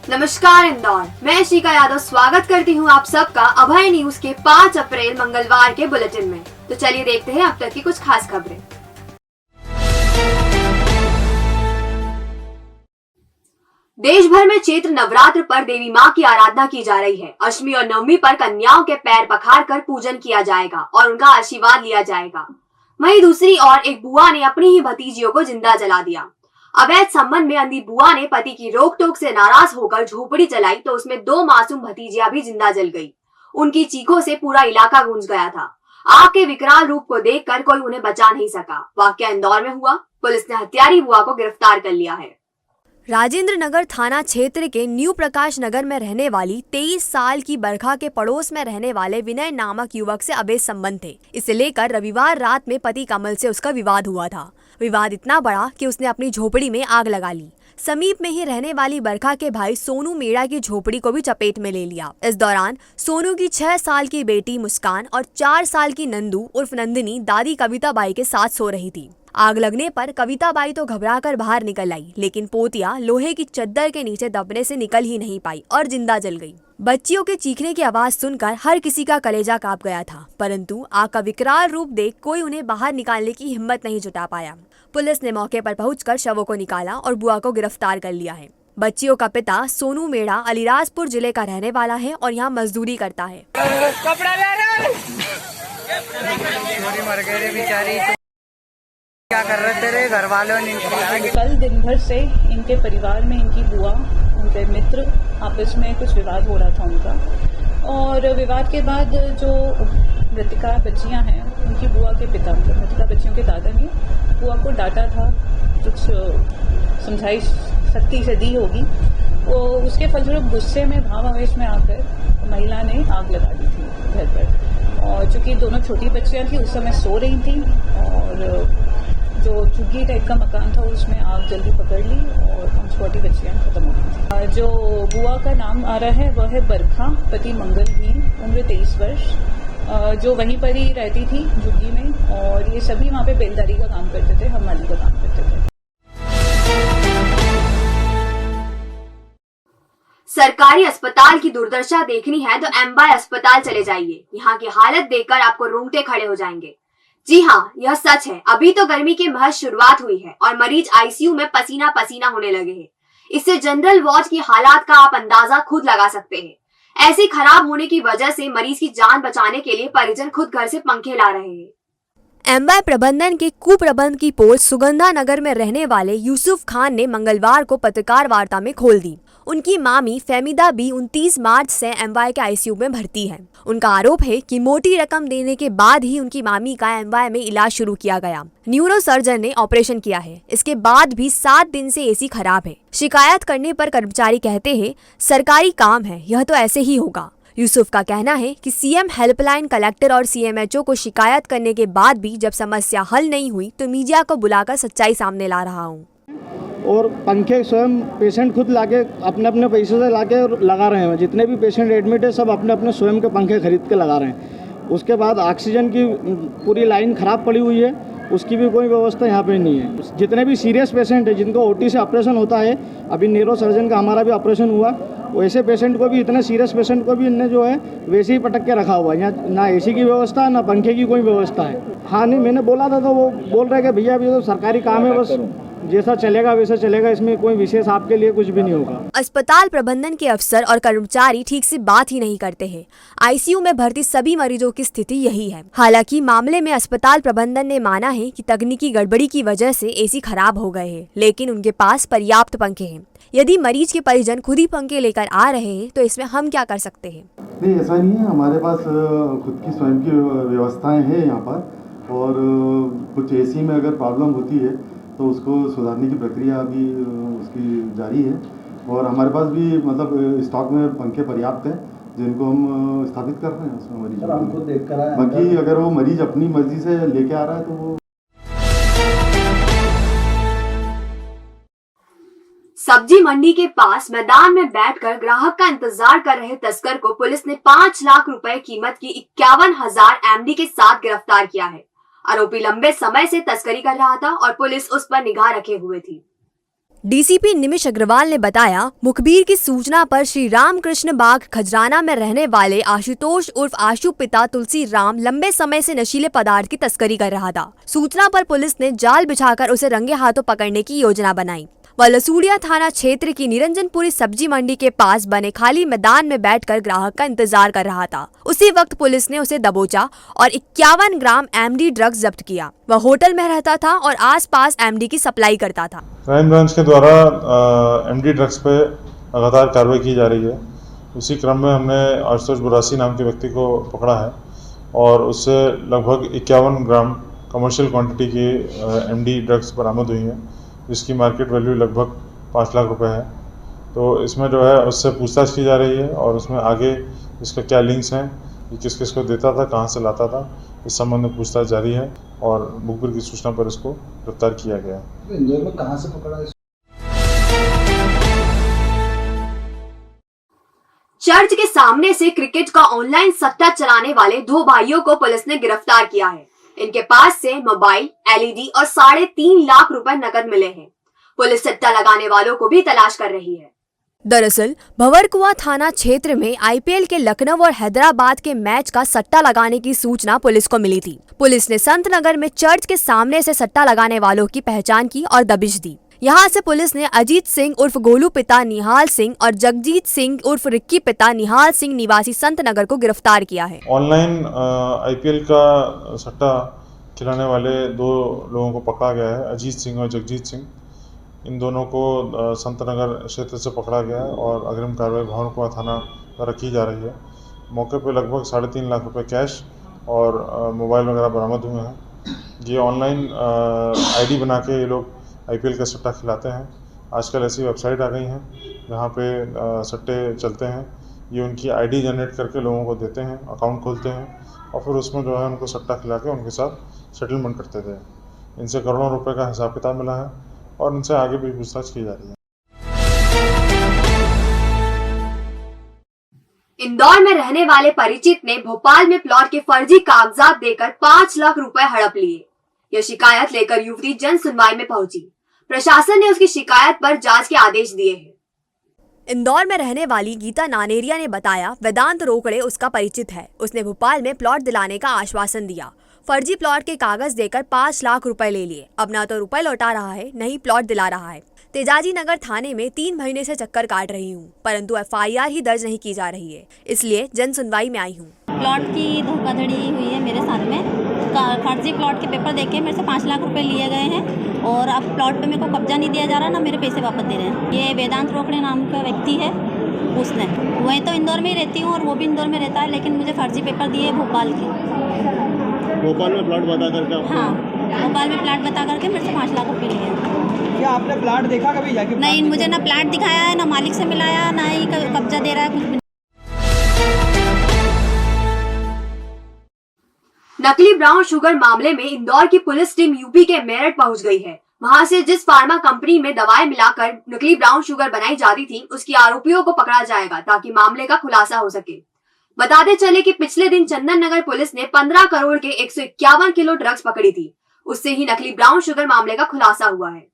नमस्कार इंदौर, मैं शिका यादव स्वागत करती हूं आप सबका अभय न्यूज के 5 अप्रैल मंगलवार के बुलेटिन में। तो चलिए देखते हैं अब तक की कुछ खास खबरें। देश भर में चैत्र नवरात्र पर देवी मां की आराधना की जा रही है। अष्टमी और नवमी पर कन्याओं के पैर पखार कर पूजन किया जाएगा और उनका आशीर्वाद लिया जाएगा। वहीं दूसरी ओर एक बुआ ने अपनी ही भतीजियों को जिंदा जला दिया। अवैध संबंध में अंधी बुआ ने पति की रोक टोक से नाराज होकर झोपड़ी जलाई तो उसमें 2 मासूम भतीजियां भी जिंदा जल गई। उनकी चीखों से पूरा इलाका गूंज गया था। आग के विकराल रूप को देखकर कोई उन्हें बचा नहीं सका। वाकया इंदौर में हुआ। पुलिस ने हत्यारी बुआ को गिरफ्तार कर लिया है। राजेंद्र नगर थाना क्षेत्र के न्यू प्रकाश नगर में रहने वाली 23 साल की बरखा के पड़ोस में रहने वाले विनय नामक युवक से अवैध संबंध थे। इसे लेकर रविवार रात में पति कमल से उसका विवाद हुआ था। विवाद इतना बड़ा कि उसने अपनी झोपड़ी में आग लगा ली। समीप में ही रहने वाली बरखा के भाई सोनू मेड़ा की झोपड़ी को भी चपेट में ले लिया। इस दौरान सोनू की 6 साल की बेटी मुस्कान और 4 साल की नंदू उर्फ नंदिनी दादी कविता बाई के साथ सो रही थी। आग लगने पर कविता बाई तो घबराकर बाहर निकल आई, लेकिन पोतिया लोहे की चद्दर के नीचे दबने से निकल ही नहीं पाई और जिंदा जल गई। बच्चियों के चीखने की आवाज सुनकर हर किसी का कलेजा कांप गया था, परंतु आग का विकराल रूप देख कोई उन्हें बाहर निकालने की हिम्मत नहीं जुटा पाया। पुलिस ने मौके पर पहुंचकर शवों को निकाला और बुआ को गिरफ्तार कर लिया है। बच्चियों का पिता सोनू मेड़ा अलीराजपुर जिले का रहने वाला है और यहाँ मजदूरी करता है। क्या कर रहे तेरे घर वालों ने? कल दिन भर से इनके परिवार में इनकी बुआ, उनके मित्र आपस में कुछ विवाद हो रहा था उनका, और विवाद के बाद जो मृतिका बच्चियां हैं उनकी बुआ के पिता, मृतिका बच्चियों के दादा ने बुआ को डांटा था, कुछ समझाइश सख्ती से दी होगी। वो उसके फलस्वरूप गुस्से में भावावेश में आकर महिला ने आग लगा दी थी घर पर। और चूंकि दोनों छोटी बच्चियां थी उस समय सो रही थी और जो झुग्गी टाइप का मकान था उसमें आग जल्दी पकड़ ली और छोटी बच्चियां खत्म हो गई थी। जो बुआ का नाम आ रहा है वह है बरखा, पति मंगल भी, उम्र 23 वर्ष, जो वहीं पर ही रहती थी झुग्गी में, और ये सभी वहाँ पे बेलदारी का काम करते थे, हमाली का काम करते थे। सरकारी अस्पताल की दुर्दशा देखनी है तो एमवाय अस्पताल चले जाइए। यहाँ की हालत देखकर आपको रोंगटे खड़े हो जाएंगे। जी हाँ, यह सच है। अभी तो गर्मी की महज शुरुआत हुई है और मरीज आईसीयू में पसीना पसीना होने लगे हैं। इससे जनरल वार्ड की हालात का आप अंदाजा खुद लगा सकते हैं। ऐसे खराब होने की वजह से मरीज की जान बचाने के लिए परिजन खुद घर से पंखे ला रहे हैं। एमवाय प्रबंधन के कुप्रबंध की पोल सुगंधा नगर में रहने वाले यूसुफ खान ने मंगलवार को पत्रकार वार्ता में खोल दी। उनकी मामी फेमिदा भी 29 मार्च से एमवाय के आईसीयू में भर्ती है। उनका आरोप है कि मोटी रकम देने के बाद ही उनकी मामी का एमवाय में इलाज शुरू किया गया। न्यूरो सर्जन ने ऑपरेशन किया है। इसके बाद भी 7 दिन से एसी खराब है। शिकायत करने पर कर्मचारी कहते हैं सरकारी काम है, यह तो ऐसे ही होगा। यूसुफ का कहना है कि सीएम हेल्पलाइन, कलेक्टर और सीएमएचओ को शिकायत करने के बाद भी जब समस्या हल नहीं हुई तो मीडिया को बुलाकर सच्चाई सामने ला रहा हूँ। और पंखे स्वयं पेशेंट खुद लाके अपने अपने पैसे से लाके लगा रहे हैं। जितने भी पेशेंट एडमिट है सब अपने अपने स्वयं के पंखे खरीद के लगा रहे हैं। उसके बाद ऑक्सीजन की पूरी लाइन ख़राब पड़ी हुई है, उसकी भी कोई व्यवस्था यहाँ पे नहीं है। जितने भी सीरियस पेशेंट है जिनको ओटी से ऑपरेशन होता है, अभी न्यूरो सर्जन का हमारा भी ऑपरेशन हुआ, वैसे पेशेंट को भी, इतने सीरियस पेशेंट को भी इनने जो है वैसे ही पटक के रखा हुआ है। यहाँ ना एसी की व्यवस्था है ना पंखे की कोई व्यवस्था है। हाँ नहीं, मैंने बोला था तो वो बोल रहे कि भैया अभी तो सरकारी काम है, बस जैसा चलेगा वैसा चलेगा, इसमें कोई विशेष आपके लिए कुछ भी नहीं होगा। अस्पताल प्रबंधन के अफसर और कर्मचारी ठीक से बात ही नहीं करते हैं। आईसीयू में भर्ती सभी मरीजों की स्थिति यही है। हालांकि मामले में अस्पताल प्रबंधन ने माना है कि तकनीकी गड़बड़ी की वजह से एसी खराब हो गए हैं, लेकिन उनके पास पर्याप्त पंखे हैं। यदि मरीज के परिजन खुद ही पंखे लेकर आ रहे हैं तो इसमें हम क्या कर सकते हैं? नहीं, ऐसा नहीं है। हमारे पास खुद की स्वयं की व्यवस्थाएं हैं यहाँ पर, और कुछ एसी में अगर प्रॉब्लम होती है तो उसको सुधारने की प्रक्रिया अभी उसकी जारी है। और हमारे पास भी मतलब स्टॉक में पंखे पर्याप्त हैं जिनको हम स्थापित कर रहे हैं उसमें मरीज को। बाकी अगर वो मरीज अपनी मर्जी से लेके आ रहा है तो वो। सब्जी मंडी के पास मैदान में बैठकर ग्राहक का इंतजार कर रहे तस्कर को पुलिस ने 5 लाख रुपए कीमत की 51,000 एमडी के साथ गिरफ्तार किया है। आरोपी लंबे समय से तस्करी कर रहा था और पुलिस उस पर निगाह रखे हुए थी। डीसीपी निमिष अग्रवाल ने बताया, मुखबिर की सूचना पर श्री रामकृष्ण बाग खजराना में रहने वाले आशुतोष उर्फ आशु पिता तुलसी राम लंबे समय से नशीले पदार्थ की तस्करी कर रहा था। सूचना पर पुलिस ने जाल बिछाकर उसे रंगे हाथों पकड़ने की योजना बनाई। वह लसूड़िया थाना क्षेत्र की निरंजनपुरी सब्जी मंडी के पास बने खाली मैदान में बैठकर ग्राहक का इंतजार कर रहा था। उसी वक्त पुलिस ने उसे दबोचा और 51 ग्राम एमडी ड्रग्स जब्त किया। वह होटल में रहता था और आसपास एमडी की सप्लाई करता था। क्राइम ब्रांच के द्वारा एमडी ड्रग्स पे लगातार कार्रवाई की जा रही है। उसी क्रम में हमने आशुतोष बुरासी नाम के व्यक्ति को पकड़ा है और उससे लगभग 51 ग्राम कमर्शियल क्वांटिटी की एमडी ड्रग्स बरामद हुई हैं, जिसकी मार्केट वैल्यू लगभग 5 लाख रुपए है। तो इसमें जो है उससे पूछताछ की जा रही है और उसमें आगे इसका क्या लिंक्स हैं, ये किस किस को देता था, कहाँ से लाता था, इस संबंध में पूछताछ जारी है और मुखबिर की सूचना पर इसको गिरफ्तार किया गया है। इंदौर में कहाँ से पकड़ा? चर्च के सामने से क्रिकेट का ऑनलाइन सट्टा चलाने वाले 2 भाइयों को पुलिस ने गिरफ्तार किया है। इनके पास से मोबाइल, एलईडी और 3.5 लाख रुपए नकद मिले हैं। पुलिस सट्टा लगाने वालों को भी तलाश कर रही है। दरअसल भंवरकुआ थाना क्षेत्र में आईपीएल के लखनऊ और हैदराबाद के मैच का सट्टा लगाने की सूचना पुलिस को मिली थी। पुलिस ने संत नगर में चर्च के सामने से सट्टा लगाने वालों की पहचान की और दबिश दी। यहाँ से पुलिस ने अजीत सिंह उर्फ गोलू पिता निहाल सिंह और जगजीत सिंह उर्फ रिक्की पिता निहाल सिंह निवासी संत नगर को गिरफ्तार किया है। ऑनलाइन आईपीएल का सट्टा खिलाने वाले 2 लोगों को पकड़ा गया है, अजीत सिंह और जगजीत सिंह। इन दोनों को संत नगर क्षेत्र से पकड़ा गया है और अग्रिम कार्रवाई भंवरकुआ थाना द्वारा की जा रही है। मौके पर लगभग 3.5 लाख रुपए कैश और मोबाइल वगैरह बरामद हुए हैं। ये ऑनलाइन आईडी बना के ये लोग आईपीएल का सट्टा खिलाते हैं। आजकल ऐसी वेबसाइट आ गई हैं जहाँ पे सट्टे चलते हैं। ये उनकी आईडी जनरेट करके लोगों को देते हैं, अकाउंट खोलते हैं और फिर उसमें जो है उनको सट्टा खिला के उनके साथ सेटलमेंट करते थे। इनसे करोड़ों रुपए का हिसाब किताब मिला है और इनसे आगे भी पूछताछ की जा रही है। इंदौर में रहने वाले परिचित ने भोपाल में प्लॉट के फर्जी कागजात देकर 5 लाख रुपए हड़प लिए। यह शिकायत लेकर युवती जन सुनवाई में पहुंची। प्रशासन ने उसकी शिकायत पर जांच के आदेश दिए हैं। इंदौर में रहने वाली गीता नानेरिया ने बताया, वेदांत रोकड़े उसका परिचित है। उसने भोपाल में प्लॉट दिलाने का आश्वासन दिया। फर्जी प्लॉट के कागज देकर 5 लाख रुपए ले लिए। अब ना तो रुपए लौटा रहा है, न ही प्लॉट दिला रहा है। तेजाजी नगर थाने में 3 महीने से चक्कर काट रही हूँ, परंतु एफआईआर ही दर्ज नहीं की जा रही है, इसलिए जन सुनवाई में आई हूँ। प्लॉट की धोखाधड़ी हुई है मेरे साथ में। फर्जी प्लॉट के पेपर देके मेरे से 5 लाख रुपए लिए गए हैं और अब प्लॉट पे मेरे को कब्जा नहीं दिया जा रहा, ना मेरे पैसे वापस दे रहे हैं। ये वेदांत रोकड़े नाम का व्यक्ति है, उसने। वहीं तो इंदौर में ही रहती हूँ और वो भी इंदौर में रहता है, लेकिन मुझे फर्जी पेपर दिए भोपाल के। भोपाल में प्लॉट बता करके? हाँ, भोपाल में प्लाट बता करके मेरे से 5 लाख रुपए लिए हैं। क्या आपने प्लाट देखा कभी जाके? नहीं, मुझे ना प्लाट दिखाया है, ना मालिक से मिलाया, ना ही कब्जा दे रहा है, कुछ भी। नकली ब्राउन शुगर मामले में इंदौर की पुलिस टीम यूपी के मेरठ पहुंच गई है। वहां से जिस फार्मा कंपनी में दवाएं मिलाकर नकली ब्राउन शुगर बनाई जाती थी, उसकी आरोपियों को पकड़ा जाएगा ताकि मामले का खुलासा हो सके। बताते चले कि पिछले दिन चंदन नगर पुलिस ने 15 करोड़ के 151 किलो ड्रग्स पकड़ी थी। उससे ही नकली ब्राउन शुगर मामले का खुलासा हुआ है।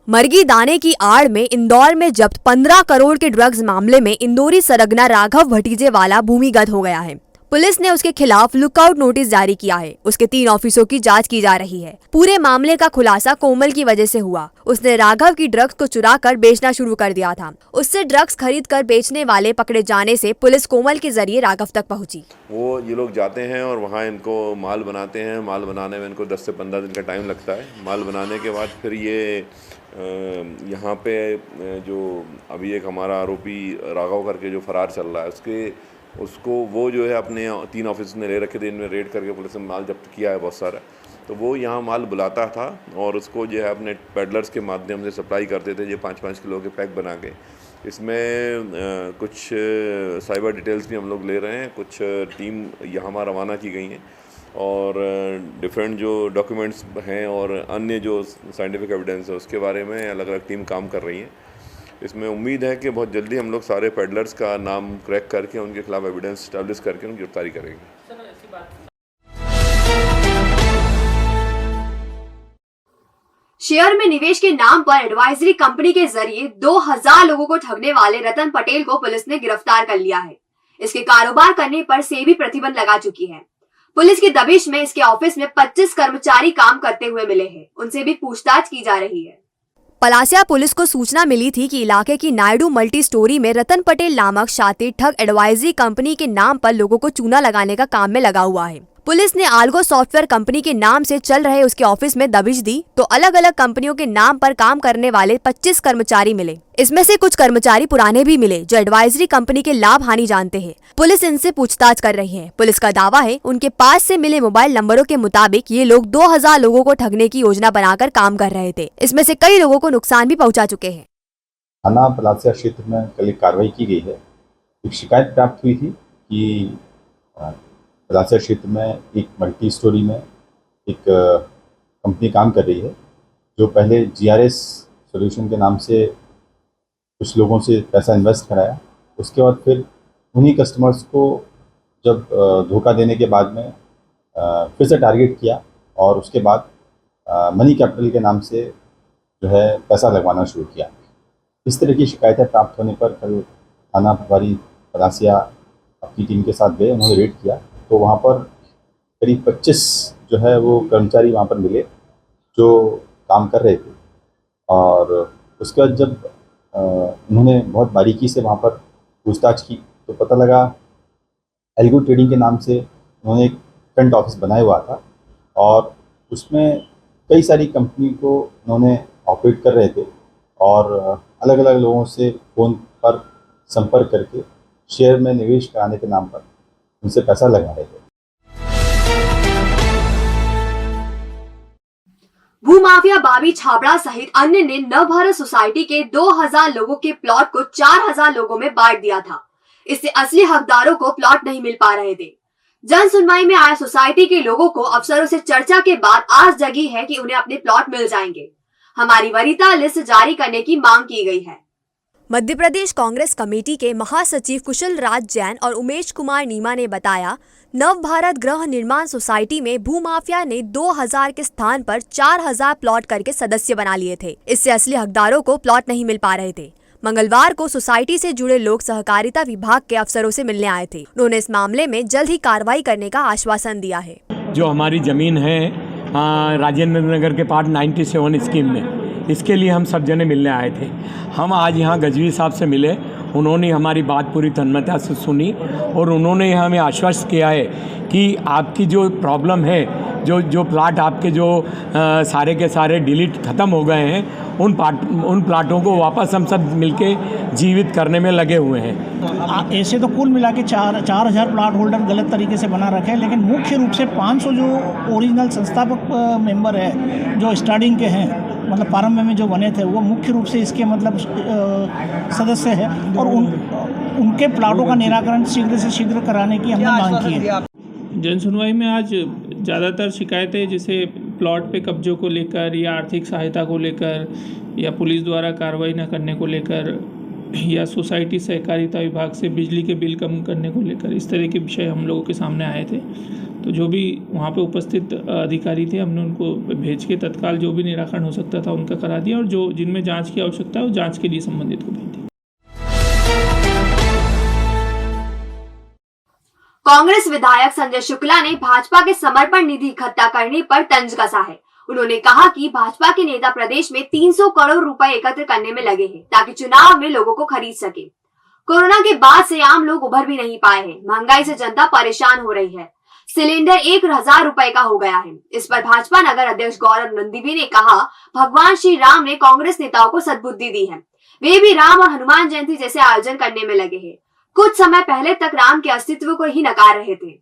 मर्गी दाने की आड़ में इंदौर में जब्त 15 करोड़ के ड्रग्स मामले में इंदौरी सरगना राघव भतीजेवाला भूमिगत हो गया है। पुलिस ने उसके खिलाफ लुकआउट नोटिस जारी किया है। उसके 3 ऑफिसों की जांच की जा रही है। पूरे मामले का खुलासा कोमल की वजह से हुआ। उसने राघव की ड्रग्स को चुराकर बेचना शुरू कर दिया था। उससे ड्रग्स खरीद कर बेचने वाले पकड़े जाने से पुलिस कोमल के जरिए राघव तक पहुंची। वो ये लोग जाते हैं और वहाँ इनको माल बनाते हैं। माल बनाने में इनको 10 से 15 दिन का टाइम लगता है। माल बनाने के बाद फिर ये यहाँ पे जो अभी एक हमारा आरोपी राघव करके जो फरार चल रहा है, उसको वो जो है अपने 3 ऑफिस में ले रखे थे। इनमें रेड करके पुलिस ने माल जब्त किया है बहुत सारा। तो वो यहाँ माल बुलाता था और उसको जो है अपने पैडलर्स के माध्यम से सप्लाई करते थे, जो 5-5 किलो के पैक बना के। इसमें कुछ साइबर डिटेल्स भी हम लोग ले रहे हैं। कुछ टीम यहाँ रवाना की गई हैं और डिफरेंट जो डॉक्यूमेंट्स हैं और अन्य जो साइंटिफिक एविडेंस है उसके बारे में अलग अलग टीम काम कर रही है। इसमें उम्मीद है कि बहुत जल्दी हम लोग सारे पैडलर्स का नाम क्रैक करके उनके खिलाफ एविडेंस स्टैब्लिश करके उनकी गिरफ्तारी करेंगे। शेयर में निवेश के नाम पर एडवाइजरी कंपनी के जरिए 2000 लोगों को ठगने वाले रतन पटेल को पुलिस ने गिरफ्तार कर लिया है। इसके कारोबार करने पर सेबी प्रतिबंध लगा चुकी है। पुलिस की दबिश में इसके ऑफिस में 25 कर्मचारी काम करते हुए मिले हैं। उनसे भी पूछताछ की जा रही है। पलासिया पुलिस को सूचना मिली थी कि इलाके की नायडू मल्टी स्टोरी में रतन पटेल नामक शातिर ठग एडवाइजरी कंपनी के नाम पर लोगों को चूना लगाने का काम में लगा हुआ है। पुलिस ने आल्गो सॉफ्टवेयर कंपनी के नाम से चल रहे उसके ऑफिस में दबिश दी तो अलग अलग कंपनियों के नाम पर काम करने वाले 25 कर्मचारी मिले। इसमें से कुछ कर्मचारी पुराने भी मिले जो एडवाइजरी कंपनी के लाभ हानि जानते हैं। पुलिस इनसे पूछताछ कर रही है। पुलिस का दावा है उनके पास से मिले मोबाइल नंबरों के मुताबिक ये लोग 2000 लोगों को ठगने की योजना बनाकर काम कर रहे थे। इसमें से कई लोगों को नुकसान भी पहुँचा चुके हैं। थाना पलासिया क्षेत्र में कल एक कार्रवाई की गई है। एक शिकायत प्राप्त हुई थी कि पलासिया क्षेत्र में एक मल्टी स्टोरी में एक कंपनी काम कर रही है जो पहले GRS सॉल्यूशन के नाम से कुछ लोगों से पैसा इन्वेस्ट कराया। उसके बाद फिर उन्हीं कस्टमर्स को जब धोखा देने के बाद में फिर से टारगेट किया और उसके बाद मनी कैपिटल के नाम से जो है पैसा लगवाना शुरू किया। इस तरह की शिकायतें प्राप्त होने पर कल थाना प्रभारी पलासिया अपनी टीम के साथ गए। उन्होंने रेड किया तो वहाँ पर करीब 25 जो है वो कर्मचारी वहाँ पर मिले जो काम कर रहे थे। और उसके बाद जब उन्होंने बहुत बारीकी से वहाँ पर पूछताछ की तो पता लगा एल्गो ट्रेडिंग के नाम से उन्होंने एक फ्रंट ऑफिस बनाया हुआ था और उसमें कई सारी कंपनी को उन्होंने ऑपरेट कर रहे थे और अलग अलग लोगों से फ़ोन पर संपर्क करके शेयर में निवेश कराने के नाम पर उनसे पैसा लगा रहे थे। भूमाफिया बाबी छाबड़ा सहित अन्य ने नवभारत सोसाइटी के 2000 लोगों के प्लॉट को 4000 लोगों में बांट दिया था। इससे असली हकदारों को प्लॉट नहीं मिल पा रहे थे। जन सुनवाई में आए सोसाइटी के लोगों को अफसरों से चर्चा के बाद आस जगी है कि उन्हें अपने प्लॉट मिल जाएंगे। हमारी वरीयता लिस्ट जारी करने की मांग की गई है। मध्य प्रदेश कांग्रेस कमेटी के महासचिव कुशल राज जैन और उमेश कुमार नीमा ने बताया, नव भारत गृह निर्माण सोसाइटी में भूमाफिया ने 2000 के स्थान पर 4000 प्लॉट करके सदस्य बना लिए थे। इससे असली हकदारों को प्लॉट नहीं मिल पा रहे थे। मंगलवार को सोसाइटी से जुड़े लोग सहकारिता विभाग के अफसरों से मिलने आए थे। उन्होंने इस मामले में जल्द ही कार्रवाई करने का आश्वासन दिया है। जो हमारी जमीन है राजेंद्र नगर के पार्ट 97 स्कीम में, इसके लिए हम सब जने मिलने आए थे। हम आज यहाँ गजवी साहब से मिले। उन्होंने हमारी बात पूरी तन्मयता से सुनी और उन्होंने हमें आश्वस्त किया है कि आपकी जो प्रॉब्लम है, जो प्लाट आपके जो सारे के सारे डिलीट ख़त्म हो गए हैं, उन प्लाटों को वापस हम सब मिलके जीवित करने में लगे हुए हैं। ऐसे तो कुल मिला के 4000 प्लाट होल्डर गलत तरीके से बना रखे हैं, लेकिन मुख्य रूप से 500 जो ओरिजिनल संस्थापक मेंबर है जो स्टार्टिंग के हैं, मतलब प्रारंभ में जो बने थे, वो मुख्य रूप से इसके मतलब सदस्य है और उनके प्लाटों का निराकरण शीघ्र से शीघ्र कराने की हमने मांग की है। जन सुनवाई में आज ज़्यादातर शिकायतें जैसे प्लॉट पे कब्जों को लेकर या आर्थिक सहायता को लेकर या पुलिस द्वारा कार्रवाई न करने को लेकर या सोसाइटी सहकारिता विभाग से बिजली के बिल कम करने को लेकर, इस तरह के विषय हम लोगों के सामने आए थे। तो जो भी वहाँ पे उपस्थित अधिकारी थे, हमने उनको भेज के तत्काल जो भी निराकरण हो सकता था उनका करा दिया और जो जिनमें जांच की आवश्यकता है वो जांच के लिए संबंधित को भेज दिया। कांग्रेस विधायक संजय शुक्ला ने भाजपा के समर्पण निधि इकट्ठा करने पर तंज कसा है। उन्होंने कहा कि भाजपा के नेता प्रदेश में 300 करोड़ रुपए एकत्र करने में लगे हैं ताकि चुनाव में लोगों को खरीद सके। कोरोना के बाद से आम लोग उभर भी नहीं पाए हैं। महंगाई से जनता परेशान हो रही है। सिलेंडर 1000 रुपए का हो गया है। इस पर भाजपा नगर अध्यक्ष गौरव नंदीवी ने कहा, भगवान श्री राम ने कांग्रेस नेताओं को सद्बुद्धि दी है। वे भी राम और हनुमान जयंती जैसे आयोजन करने में लगे हैं। कुछ समय पहले तक राम के अस्तित्व को ही नकार रहे थे।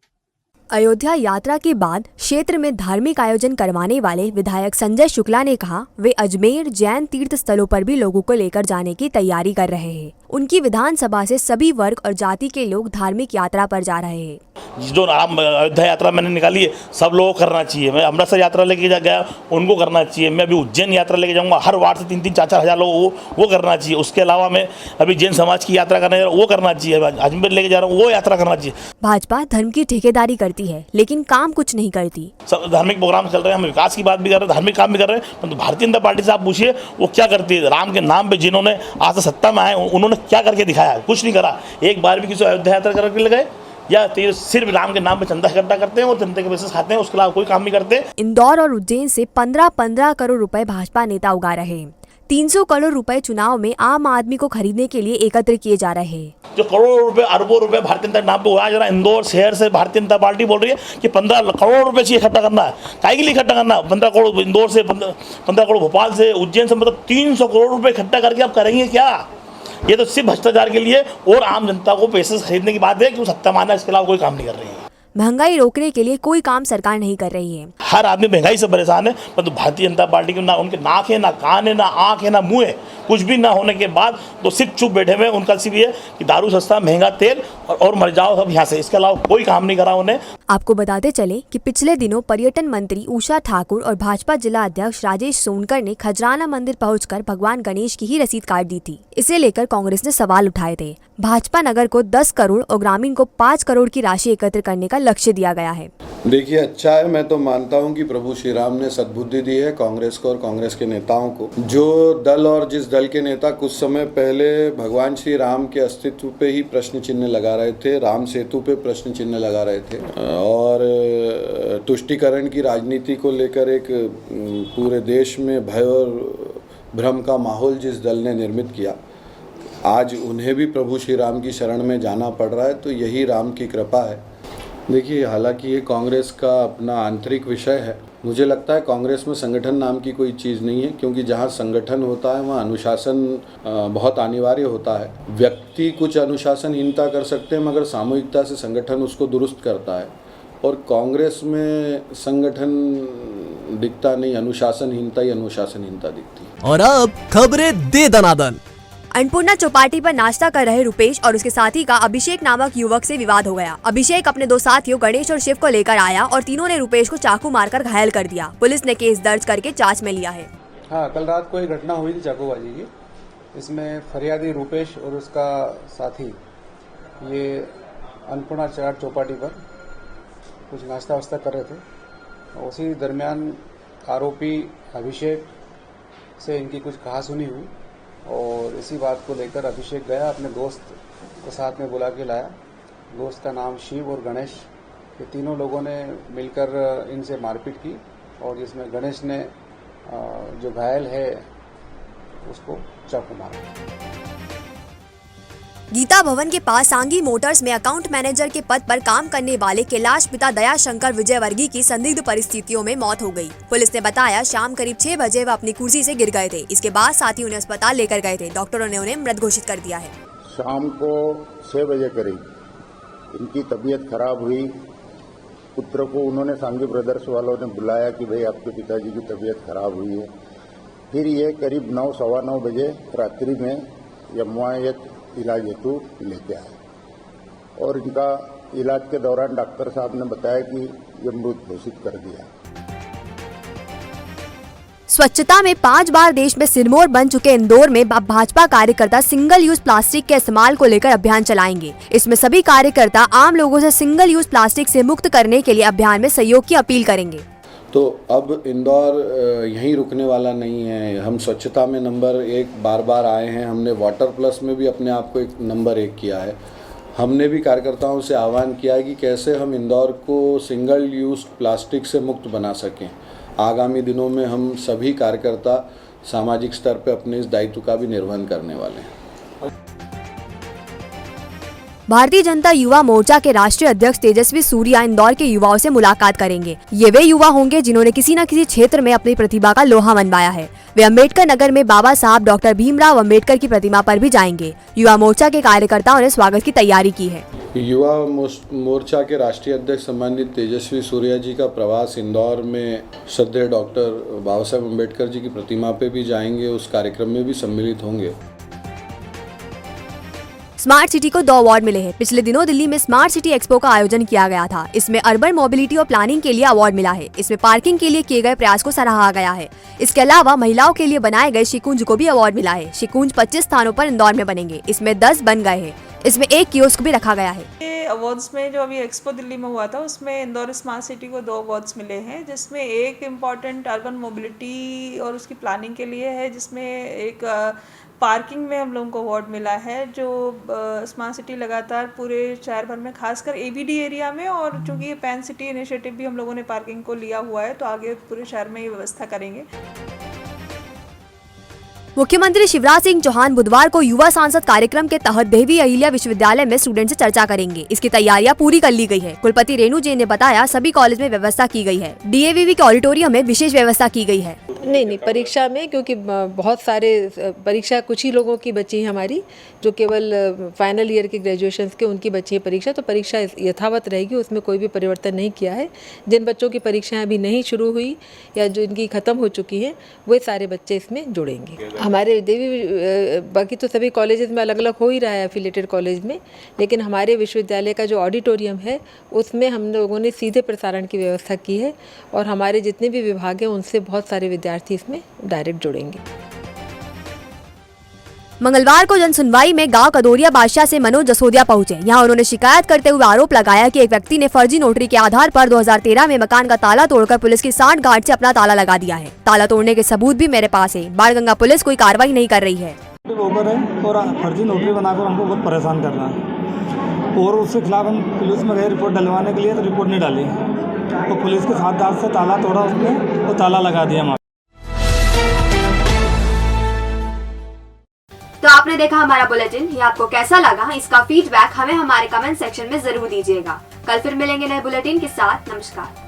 अयोध्या यात्रा के बाद क्षेत्र में धार्मिक आयोजन करवाने वाले विधायक संजय शुक्ला ने कहा, वे अजमेर जैन तीर्थ स्थलों पर भी लोगों को लेकर जाने की तैयारी कर रहे हैं। उनकी विधानसभा से सभी वर्ग और जाति के लोग धार्मिक यात्रा पर जा रहे हैं। जो अयोध्या यात्रा मैंने निकाली है, सब लोगों को करना चाहिए। मैं अमृतसर यात्रा लेके गया, उनको करना चाहिए। मैं अभी उज्जैन यात्रा लेके जाऊंगा, हर वार्ड से 3-3, 4-4 हज़ार लोग वो करना चाहिए। उसके अलावा मैं अभी जैन समाज की यात्रा करने जा रहा हूँ, वो करना चाहिए। अजमेर लेके जा रहा हूँ, वो यात्रा करना चाहिए। भाजपा धर्म की ठेकेदारी करती करती है लेकिन काम कुछ नहीं करती। सब धार्मिक प्रोग्राम चल रहे हैं, हम विकास की बात भी कर रहे हैं, धार्मिक काम भी कर रहे हैं, परंतु भारतीय जनता पार्टी से आप पूछिए वो क्या करती है। राम के नाम पे जिन्होंने आज सत्ता में आए उन्होंने क्या करके दिखाया? कुछ नहीं करा। एक बार भी किसी अयोध्या यात्रा करके लगाए या सिर्फ राम के नाम पे चंदा इकट्ठा करते हैं और जनता के पैसे खाते हैं, उसके अलावा कोई काम नहीं करते। इंदौर और उज्जैन से 15-15 करोड़ रुपए भाजपा नेता उगा रहे हैं। 300 करोड़ रुपए चुनाव में आम आदमी को खरीदने के लिए एकत्र किए जा रहे हैं। जो करोड़ों रुपए अरबों रुपए भारतीय जनता के नाम पे हुआ जरा इंदौर शहर से भारतीय जनता पार्टी बोल रही है कि 15 करोड़ रुपए चाहिए इकट्ठा करना है। काहे के लिए इकट्ठा करना? 15 करोड़ इंदौर से, 15 करोड़ भोपाल से, उज्जैन से, मतलब 300 करोड़ रुपए इकट्ठा करके आप करेंगे क्या? ये तो सिर्फ भ्रष्टाचार के लिए और आम जनता को पैसे खरीदने की बात है कि वो सत्ता माना, इसके अलावा कोई काम नहीं कर रही है। महंगाई रोकने के लिए कोई काम सरकार नहीं कर रही है। हर आदमी महंगाई से परेशान है, परंतु भारतीय जनता पार्टी के ना उनके नाक है, ना कान है, ना आँख है, ना मुँह है, कुछ भी ना होने के बाद तो सिर्फ चुप बैठे हुए। उनका सिर्फ ये कि दारू सस्ता, महंगा तेल और मर जाओ सब यहाँ से, इसके अलावा कोई काम नहीं करा उन्हें। आपको बताते चले कि पिछले दिनों पर्यटन मंत्री उषा ठाकुर और भाजपा जिला अध्यक्ष राजेश सोनकर ने खजराना मंदिर पहुंचकर भगवान गणेश की ही रसीद काट दी थी। इसे लेकर कांग्रेस ने सवाल उठाए थे। भाजपा नगर को 10 करोड़ और ग्रामीण को 5 करोड़ की राशि एकत्र करने का लक्ष्य दिया गया है। देखिए, अच्छा है, मैं तो मानता हूं कि प्रभु श्री राम ने सद्बुद्धि दी है कांग्रेस को और कांग्रेस के नेताओं को। जो दल और जिस दल के नेता कुछ समय पहले भगवान श्री राम के अस्तित्व पे ही प्रश्न चिन्ह लगा रहे थे, राम सेतु पे प्रश्न चिन्ह लगा रहे थे और तुष्टीकरण की राजनीति को लेकर एक पूरे देश में भय और भ्रम का माहौल जिस दल ने निर्मित किया, आज उन्हें भी प्रभु श्री राम की शरण में जाना पड़ रहा है, तो यही राम की कृपा है। देखिए, हालांकि ये कांग्रेस का अपना आंतरिक विषय है। मुझे लगता है कांग्रेस में संगठन नाम की कोई चीज़ नहीं है, क्योंकि जहाँ संगठन होता है वहाँ अनुशासन बहुत अनिवार्य होता है। व्यक्ति कुछ अनुशासनहीनता कर सकते हैं, मगर सामूहिकता से संगठन उसको दुरुस्त करता है। और कांग्रेस में संगठन दिखता नहीं, अनुशासनहीनता ही अनुशासनहीनता दिखती है। और अब खबरें दे दनादन। अन्नपूर्णा चौपाटी पर नाश्ता कर रहे रुपेश और उसके साथी का अभिषेक नामक युवक से विवाद हो गया। अभिषेक अपने 2 साथियों गणेश और शिव को लेकर आया और तीनों ने रुपेश को चाकू मारकर घायल कर दिया। पुलिस ने केस दर्ज करके जांच में लिया है। हाँ, कल रात को एक घटना हुई थी चाकूबाजी की। इसमें फरियादी रुपेश और उसका साथी ये अन्नपूर्णा चाट चौपाटी पर कुछ नाश्ता वास्ता कर रहे थे। उसी दरमियान आरोपी अभिषेक से इनकी कुछ कहासुनी हुई और इसी बात को लेकर अभिषेक गया, अपने दोस्त को साथ में बुला के लाया। दोस्त का नाम शिव और गणेश, ये तीनों लोगों ने मिलकर इनसे मारपीट की और जिसमें गणेश ने जो घायल है उसको चाकू मारा। गीता भवन के पास सांगी मोटर्स में अकाउंट मैनेजर के पद पर काम करने वाले कैलाश पिता दया शंकर विजयवर्गीय की संदिग्ध परिस्थितियों में मौत हो गई। पुलिस ने बताया शाम करीब 6 बजे वह अपनी कुर्सी से गिर गए थे। इसके बाद साथी उन्हें अस्पताल लेकर गए थे। डॉक्टरों ने उन्हें मृत घोषित कर दिया है। शाम को 6 बजे करीब इनकी तबीयत खराब हुई। पुत्र को उन्होंने सांगी ब्रदर्स वालों ने बुलाया कि भाई आपके पिताजी की तबीयत खराब हुई है। फिर ये करीब 9, सवा 9 बजे रात्रि में यमुआयत इलाज हेतु लेके आए और इनका इलाज के दौरान डॉक्टर साहब ने बताया कि ये मृत घोषित कर दिया। स्वच्छता में 5 बार देश में सिरमौर बन चुके इंदौर में भाजपा कार्यकर्ता सिंगल यूज प्लास्टिक के इस्तेमाल को लेकर अभियान चलाएंगे। इसमें सभी कार्यकर्ता आम लोगों से सिंगल यूज प्लास्टिक से मुक्त करने के लिए अभियान में सहयोग की अपील करेंगे। तो अब इंदौर यहीं रुकने वाला नहीं है। हम स्वच्छता में नंबर 1 बार बार आए हैं। हमने वाटर प्लस में भी अपने आप को एक नंबर 1 किया है। हमने भी कार्यकर्ताओं से आह्वान किया है कि कैसे हम इंदौर को सिंगल यूज प्लास्टिक से मुक्त बना सकें। आगामी दिनों में हम सभी कार्यकर्ता सामाजिक स्तर पर अपने इस दायित्व का भी निर्वहन करने वाले हैं। भारतीय जनता युवा मोर्चा के राष्ट्रीय अध्यक्ष तेजस्वी सूर्या इंदौर के युवाओं से मुलाकात करेंगे। ये वे युवा होंगे जिन्होंने किसी न किसी क्षेत्र में अपनी प्रतिभा का लोहा मनवाया है। वे अम्बेडकर नगर में बाबा साहब डॉक्टर भीमराव अम्बेडकर की प्रतिमा पर भी जाएंगे। युवा मोर्चा के कार्यकर्ताओं ने स्वागत की तैयारी की है। युवा मोर्चा के राष्ट्रीय अध्यक्ष सम्मानित तेजस्वी सूर्या जी का प्रवास इंदौर में श्रद्धेय डॉक्टर बाबा साहब अम्बेडकर जी की प्रतिमा पे भी जाएंगे। उस कार्यक्रम में भी सम्मिलित होंगे। स्मार्ट सिटी को 2 अवार्ड मिले हैं। पिछले दिनों दिल्ली में स्मार्ट सिटी एक्सपो का आयोजन किया गया था। इसमें अर्बन मोबिलिटी और प्लानिंग के लिए अवार्ड मिला है। इसमें पार्किंग के लिए किए गए प्रयास को सराहा गया है। इसके अलावा महिलाओं के लिए बनाए गए शिकुंज को भी अवार्ड मिला है। शिकुंज 25 स्थानों पर इंदौर में बनेंगे। इसमें 10 बन गए हैं। इसमें एक कियोस्क भी रखा गया है। ये अवार्ड्स में जो अभी एक्सपो दिल्ली में हुआ था उसमें इंदौर स्मार्ट सिटी को 2 अवार्ड्स मिले हैं, जिसमें एक इम्पॉर्टेंट अर्बन मोबिलिटी और उसकी प्लानिंग के लिए है, जिसमें एक पार्किंग में हम लोगों को अवार्ड मिला है। जो स्मार्ट सिटी लगातार पूरे शहर भर में खासकर एबीडी एरिया में, और चूँकि ये पैन सिटी इनिशिएटिव भी हम लोगों ने पार्किंग को लिया हुआ है तो आगे पूरे शहर में ये व्यवस्था करेंगे। मुख्यमंत्री शिवराज सिंह चौहान बुधवार को युवा सांसद कार्यक्रम के तहत देवी अहिल्या विश्वविद्यालय में स्टूडेंट से चर्चा करेंगे। इसकी तैयारियां पूरी कर ली गई है। कुलपति रेणु जैन ने बताया सभी कॉलेज में व्यवस्था की गई है। डीएवीवी के ऑडिटोरियम में विशेष व्यवस्था की गई है। नहीं, परीक्षा में क्योंकि बहुत सारे परीक्षा कुछ ही लोगों की बची है हमारी, जो केवल फाइनल ईयर के ग्रेजुएशन के उनकी बची है परीक्षा, तो परीक्षा यथावत रहेगी, उसमें कोई भी परिवर्तन नहीं किया है। जिन बच्चों की परीक्षाएं अभी नहीं शुरू हुई या जो इनकी ख़त्म हो चुकी हैं वो सारे बच्चे इसमें जुड़ेंगे। हमारे देवी बाकी तो सभी कॉलेजेस में अलग अलग हो ही रहा है एफिलेटेड कॉलेज में, लेकिन हमारे विश्वविद्यालय का जो ऑडिटोरियम है उसमें हम लोगों ने सीधे प्रसारण की व्यवस्था की है और हमारे जितने भी विभाग हैं उनसे बहुत सारे विद्यार्थी इसमें डायरेक्ट जुड़ेंगे। मंगलवार को जन सुनवाई में गांव कदोरिया बादशाह से मनोज जसोदिया पहुंचे। यहां उन्होंने शिकायत करते हुए आरोप लगाया कि एक व्यक्ति ने फर्जी नोटरी के आधार पर 2013 में मकान का ताला तोड़कर पुलिस की 60 गार्ड से अपना ताला लगा दिया है। ताला तोड़ने के सबूत भी मेरे पास है। बाणगंगा पुलिस कोई कार्रवाई नहीं कर रही है। और फर्जी नोटरी बनाकर हमको बहुत परेशान कर रहा है और उसके खिलाफ हम पुलिस में गए रिपोर्ट डलवाने के लिए, तो रिपोर्ट नहीं डाली तो पुलिस के साथ दांत से ताला तोड़ा उसने तो ताला लगा दिया। तो आपने देखा हमारा बुलेटिन। ये आपको कैसा लगा, इसका फीडबैक हमें हमारे कमेंट सेक्शन में जरूर दीजिएगा। कल फिर मिलेंगे नए बुलेटिन के साथ। नमस्कार।